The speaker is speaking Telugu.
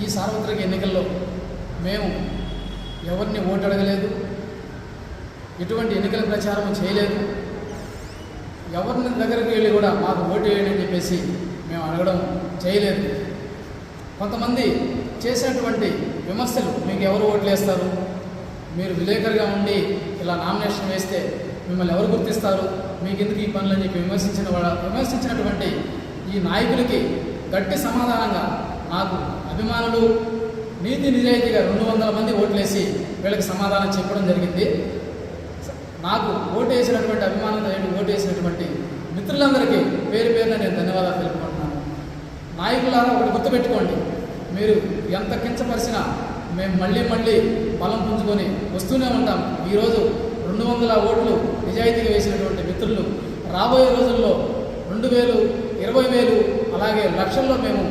ఈ సార్వత్రిక ఎన్నికల్లో మేము ఎవరిని ఓటు అడగలేదు, ఎటువంటి ఎన్నికల ప్రచారం చేయలేదు, ఎవరిని దగ్గరికి వెళ్ళి కూడా మాకు ఓటు వేయండి అని చెప్పేసి మేము అడగడం చేయలేదు. కొంతమంది చేసినటువంటి విమర్శలు, మీకు ఎవరు ఓట్లు వేస్తారు, మీరు విలేకరుగా ఉండి ఇలా నామినేషన్ వేస్తే మిమ్మల్ని ఎవరు గుర్తిస్తారు, మీకు ఎందుకు ఈ పనులు అని చెప్పి విమర్శించినటువంటి ఈ నాయకులకి గట్టి సమాధానంగా నాకు అభిమానులు నీతి నిజాయితీగా 200 మంది ఓట్లేసి వీళ్ళకి సమాధానం చెప్పడం జరిగింది. నాకు ఓటు వేసినటువంటి అభిమానులతో ఓటు వేసినటువంటి మిత్రులందరికీ పేరు పేరున నేను ధన్యవాదాలు తెలుపుకుంటున్నాను. నాయకులారా ఒకటి గుర్తుపెట్టుకోండి, మీరు ఎంత కించపరిచినా మేము మళ్ళీ బలం పుంజుకొని వస్తూనే ఉంటాం. ఈరోజు 200 ఓట్లు నిజాయితీగా వేసినటువంటి మిత్రులు రాబోయే రోజుల్లో 2000, 20,000 అలాగే లక్షల్లో మేము